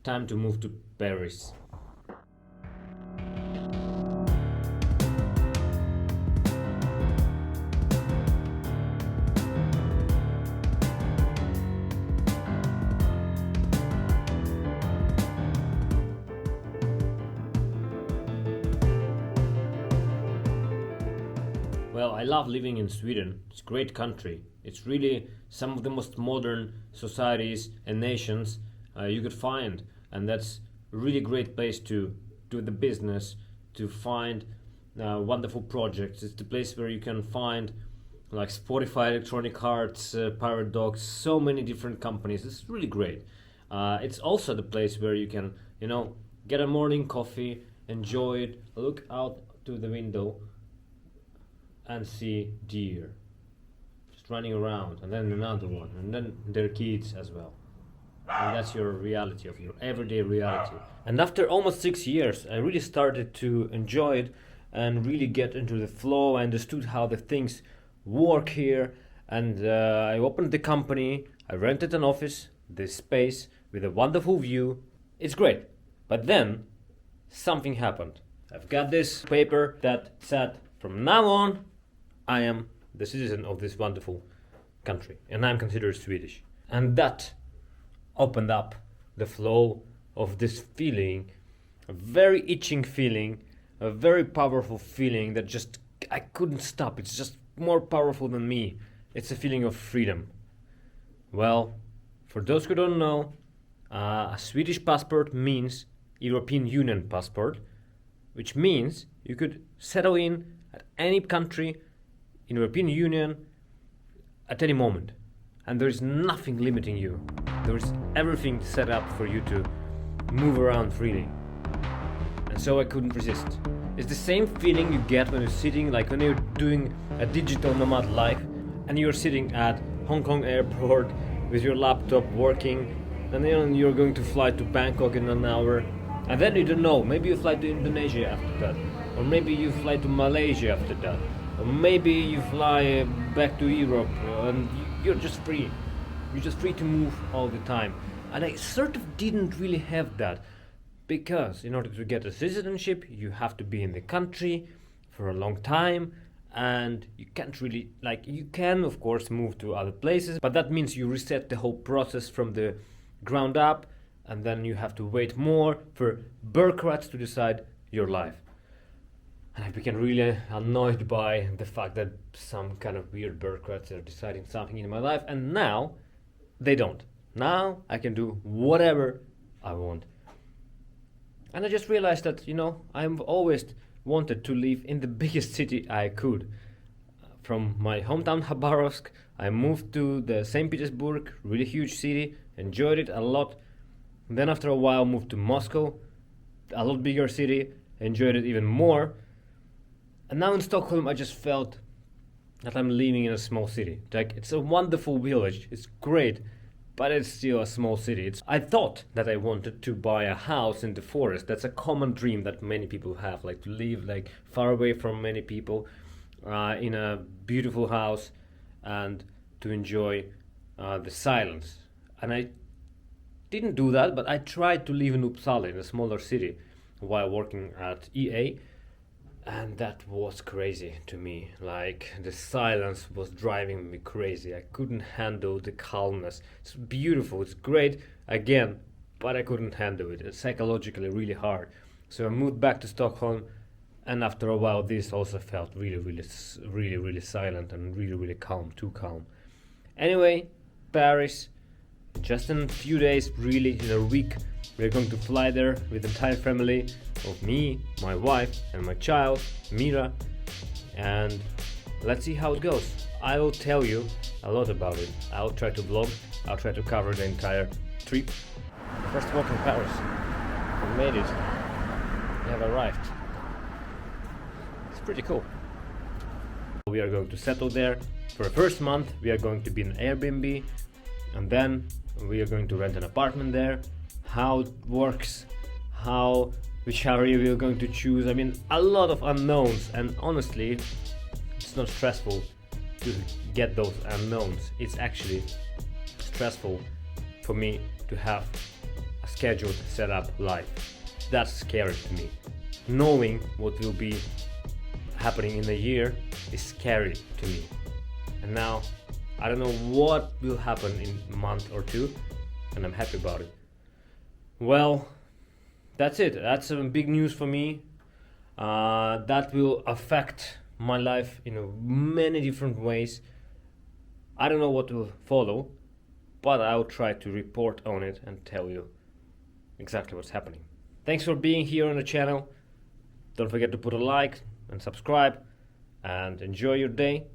time to move to Paris. Well, I love living in Sweden. It's a great country. It's really some of the most modern societies and nations you could find. And that's a really great place to do the business, to find wonderful projects. It's the place where you can find like Spotify, Electronic Arts, Pirate Dogs, so many different companies. It's really great. It's also the place where you can, get a morning coffee, enjoy it, look out to the window and see deer just running around, and then another one, and then their kids as well. And that's your reality, of your everyday reality. And after almost 6 years, I really started to enjoy it and really get into the flow. I understood how the things work here, and I opened the company. I rented an office, this space with a wonderful view. It's great. But then something happened. I've got this paper that said, from now on, I am the citizen of this wonderful country, and I'm considered Swedish. And that opened up the flow of this feeling, a very itching feeling, a very powerful feeling that just I couldn't stop. It's just more powerful than me. It's a feeling of freedom. Well, for those who don't know, a Swedish passport means European Union passport, which means you could settle in at any country in European Union at any moment, and there is nothing limiting you. There is everything set up for you to move around freely, and so I couldn't resist. It's the same feeling you get when you're sitting, like when you're doing a digital nomad life and you're sitting at Hong Kong airport with your laptop working, and then you're going to fly to Bangkok in an hour, and then you don't know, maybe you fly to Indonesia after that, or maybe you fly to Malaysia after that, or maybe you fly back to Europe, and you're just free. You're just free to move all the time. And I sort of didn't really have that, because in order to get a citizenship, you have to be in the country for a long time, and you can't really, you can of course move to other places, but that means you reset the whole process from the ground up, and then you have to wait more for bureaucrats to decide your life. And I became really annoyed by the fact that some kind of weird bureaucrats are deciding something in my life, and now they don't. Now I can do whatever I want. And I just realized that, I've always wanted to live in the biggest city I could. From my hometown Khabarovsk, I moved to the St. Petersburg, really huge city, enjoyed it a lot. Then after a while moved to Moscow, a lot bigger city, enjoyed it even more. And now in Stockholm, I just felt that I'm living in a small city. It's a wonderful village, it's great, but it's still a small city. I thought that I wanted to buy a house in the forest. That's a common dream that many people have, to live far away from many people, in a beautiful house, and to enjoy the silence. And I didn't do that, but I tried to live in Uppsala, in a smaller city, while working at EA. And that was crazy to me. The silence was driving me crazy. I couldn't handle the calmness. It's beautiful, it's great, again, but I couldn't handle it. It's psychologically really hard. So I moved back to Stockholm, and after a while this also felt really silent and really calm, too calm. Anyway, Paris, just in a few days, really in a week, we're going to fly there with the entire family of me, my wife, and my child, Mira, and let's see how it goes. I will tell you a lot about it. I'll try to vlog, I'll try to cover the entire trip. First walk in Paris. We made it. We have arrived. It's pretty cool. We are going to settle there. For the first month, we are going to be in Airbnb, and then we are going to rent an apartment there. How it works, which area we are going to choose. A lot of unknowns, and honestly, it's not stressful to get those unknowns. It's actually stressful for me to have a scheduled, set up life. That's scary to me. Knowing what will be happening in a year is scary to me. And now I don't know what will happen in a month or two, and I'm happy about it. Well, that's it. That's some big news for me. That will affect my life in many different ways. I don't know what will follow, but I'll try to report on it and tell you exactly what's happening. Thanks for being here on the channel. Don't forget to put a like and subscribe, and enjoy your day.